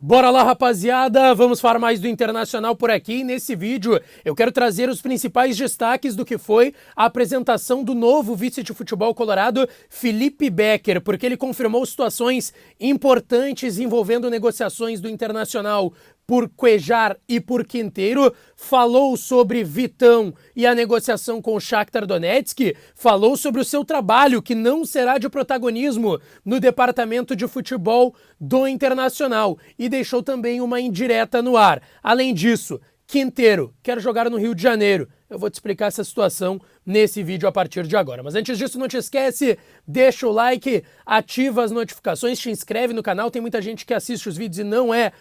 Bora lá, rapaziada! Vamos falar mais do Internacional por aqui. Nesse vídeo eu quero trazer os principais destaques do que foi a apresentação do novo vice de futebol colorado, Felipe Becker, porque ele confirmou situações importantes envolvendo negociações do Internacional por Cuéllar e por Quinteiro, falou sobre Vitão e a negociação com o Shakhtar Donetsk, falou sobre o seu trabalho, que não será de protagonismo no departamento de futebol do Internacional, e deixou também uma indireta no ar. Além disso, Quinteiro quer jogar no Rio de Janeiro. Eu vou te explicar essa situação nesse vídeo a partir de agora. Mas antes disso, não te esquece, deixa o like, ativa as notificações, te inscreve no canal. Tem muita gente que assiste os vídeos e não é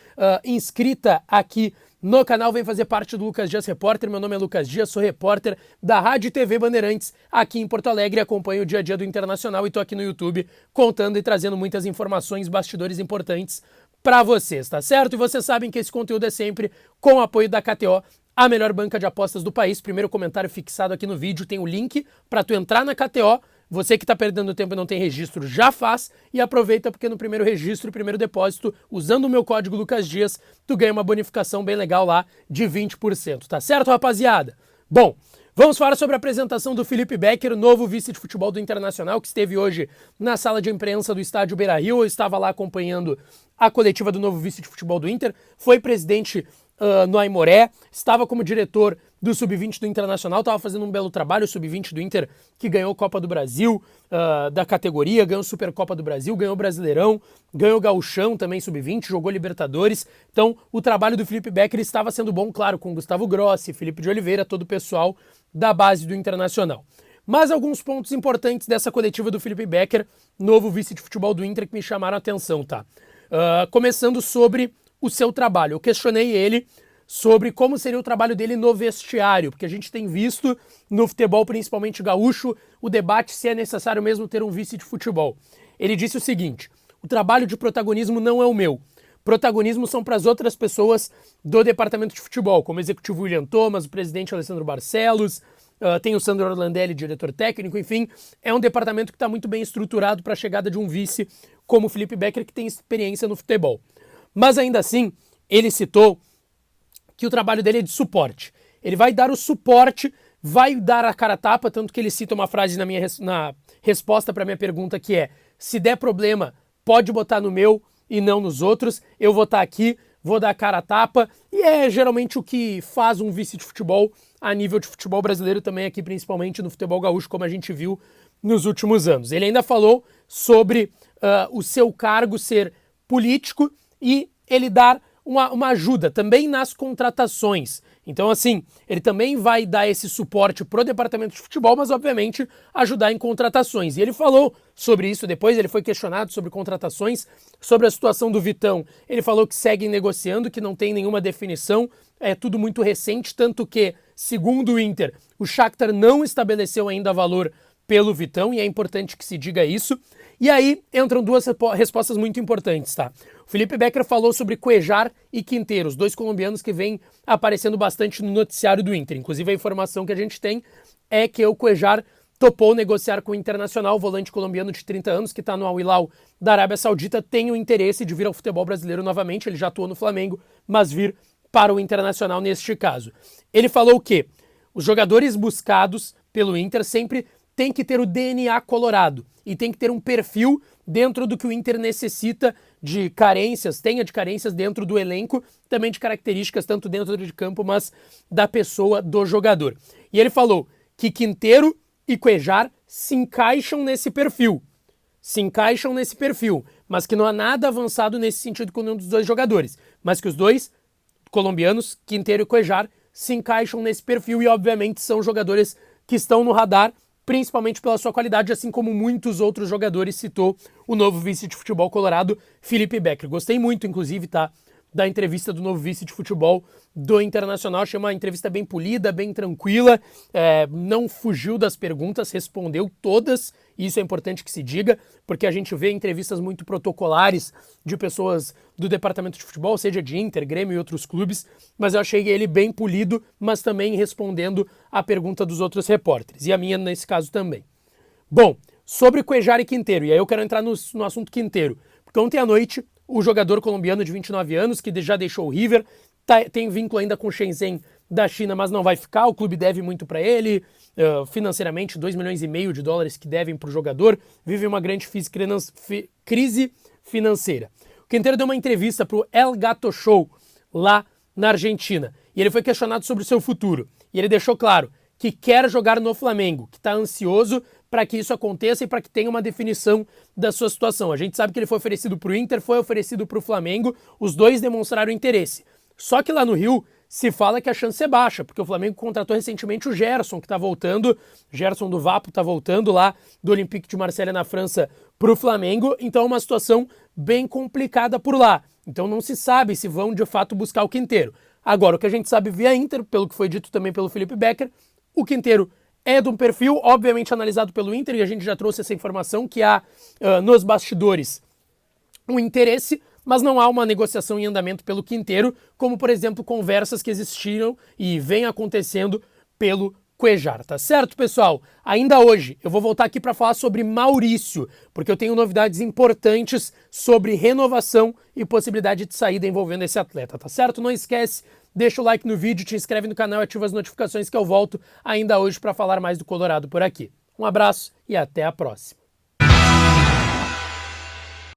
inscrita aqui no canal. Vem fazer parte do Lucas Dias Repórter. Meu nome é Lucas Dias, sou repórter da Rádio e TV Bandeirantes aqui em Porto Alegre. Acompanho o dia a dia do Internacional e tô aqui no YouTube contando e trazendo muitas informações, bastidores importantes para vocês, tá certo? E vocês sabem que esse conteúdo é sempre com o apoio da KTO, a melhor banca de apostas do país. Primeiro comentário fixado aqui no vídeo, tem o link para tu entrar na KTO. Você que está perdendo tempo e não tem registro, já faz e aproveita, porque no primeiro registro e primeiro depósito, usando o meu código Lucas Dias, tu ganha uma bonificação bem legal lá de 20%, tá certo, rapaziada? Bom, vamos falar sobre a apresentação do Felipe Becker, o novo vice de futebol do Internacional, que esteve hoje na sala de imprensa do estádio Beira-Rio. Eu estava lá acompanhando a coletiva do novo vice de futebol do Inter, foi presidente no Aimoré, estava como diretor do Sub-20 do Internacional, estava fazendo um belo trabalho, o Sub-20 do Inter, que ganhou a Copa do Brasil da categoria, ganhou a Supercopa do Brasil, ganhou o Brasileirão, ganhou o Gauchão também Sub-20, jogou Libertadores. Então o trabalho do Felipe Becker estava sendo bom, claro, com Gustavo Grossi, Felipe de Oliveira, todo o pessoal da base do Internacional. Mas alguns pontos importantes dessa coletiva do Felipe Becker, novo vice de futebol do Inter, que me chamaram a atenção, tá? Começando sobre o seu trabalho. Eu questionei ele sobre como seria o trabalho dele no vestiário, porque a gente tem visto no futebol, principalmente gaúcho, o debate se é necessário mesmo ter um vice de futebol. Ele disse o seguinte: o trabalho de protagonismo não é o meu. Protagonismo são para as outras pessoas do departamento de futebol, como o executivo William Thomas, o presidente Alessandro Barcelos, tem o Sandro Orlandelli, diretor técnico, enfim, é um departamento que está muito bem estruturado para a chegada de um vice como o Felipe Becker, que tem experiência no futebol. Mas ainda assim, ele citou que o trabalho dele é de suporte. Ele vai dar o suporte, vai dar a cara a tapa, tanto que ele cita uma frase na resposta para a minha pergunta, que é: se der problema, pode botar no meu e não nos outros, eu vou estar aqui, vou dar a cara a tapa, e é geralmente o que faz um vice de futebol a nível de futebol brasileiro também, aqui principalmente no futebol gaúcho, como a gente viu nos últimos anos. Ele ainda falou sobre o seu cargo ser político e ele dar uma ajuda também nas contratações. Então, assim, ele também vai dar esse suporte pro departamento de futebol, mas, obviamente, ajudar em contratações. E ele falou sobre isso depois, ele foi questionado sobre contratações, sobre a situação do Vitão. Ele falou que seguem negociando, que não tem nenhuma definição, é tudo muito recente, tanto que, segundo o Inter, o Shakhtar não estabeleceu ainda valor pelo Vitão, e é importante que se diga isso. E aí entram duas respostas muito importantes, tá? O Felipe Becker falou sobre Cuéllar e Quinteiro, os dois colombianos que vêm aparecendo bastante no noticiário do Inter. Inclusive, a informação que a gente tem é que o Cuéllar topou negociar com o Internacional, o volante colombiano de 30 anos, que está no Al Hilal da Arábia Saudita, tem o interesse de vir ao futebol brasileiro novamente. Ele já atuou no Flamengo, mas vir para o Internacional neste caso. Ele falou que os jogadores buscados pelo Inter sempre tem que ter o DNA colorado e tem que ter um perfil dentro do que o Inter necessita de carências, tenha de carências dentro do elenco, também de características tanto dentro de campo, mas da pessoa, do jogador. E ele falou que Quinteiro e Cuéllar se encaixam nesse perfil, mas que não há nada avançado nesse sentido com nenhum dos dois jogadores, mas que os dois colombianos, Quinteiro e Cuéllar, se encaixam nesse perfil e, obviamente, são jogadores que estão no radar, principalmente pela sua qualidade, assim como muitos outros jogadores, citou o novo vice de futebol colorado, Felipe Becker. Gostei muito, inclusive, tá, da entrevista do novo vice de futebol do Internacional. Achei uma entrevista bem polida, bem tranquila, não fugiu das perguntas, respondeu todas, e isso é importante que se diga, porque a gente vê entrevistas muito protocolares de pessoas do departamento de futebol, seja de Inter, Grêmio e outros clubes, mas eu achei ele bem polido, mas também respondendo a pergunta dos outros repórteres, e a minha nesse caso também. Bom, sobre Cuéllar e Quinteiro, e aí eu quero entrar no assunto Quinteiro, porque ontem à noite o jogador colombiano de 29 anos, que já deixou o River, tem vínculo ainda com o Shenzhen da China, mas não vai ficar, o clube deve muito para ele, financeiramente, 2,5 milhões de dólares que devem para o jogador, vive uma grande crise financeira. O Quintero deu uma entrevista para o El Gato Show, lá na Argentina, e ele foi questionado sobre o seu futuro, e ele deixou claro que quer jogar no Flamengo, que está ansioso para que isso aconteça e para que tenha uma definição da sua situação. A gente sabe que ele foi oferecido para o Inter, foi oferecido para o Flamengo, os dois demonstraram interesse. Só que lá no Rio se fala que a chance é baixa, porque o Flamengo contratou recentemente o Gerson, que está voltando, Gerson do Vapo está voltando lá do Olympique de Marselha na França para o Flamengo, então é uma situação bem complicada por lá. Então não se sabe se vão de fato buscar o Quintero. Agora, o que a gente sabe via Inter, pelo que foi dito também pelo Felipe Becker, o Quintero é de um perfil, obviamente analisado pelo Inter, e a gente já trouxe essa informação, que há nos bastidores um interesse, mas não há uma negociação em andamento pelo Quintero, como, por exemplo, conversas que existiram e vêm acontecendo pelo Cuéllar, tá certo, pessoal? Ainda hoje eu vou voltar aqui para falar sobre Maurício, porque eu tenho novidades importantes sobre renovação e possibilidade de saída envolvendo esse atleta, tá certo? Não esquece, deixa o like no vídeo, te inscreve no canal e ativa as notificações que eu volto ainda hoje para falar mais do Colorado por aqui. Um abraço e até a próxima.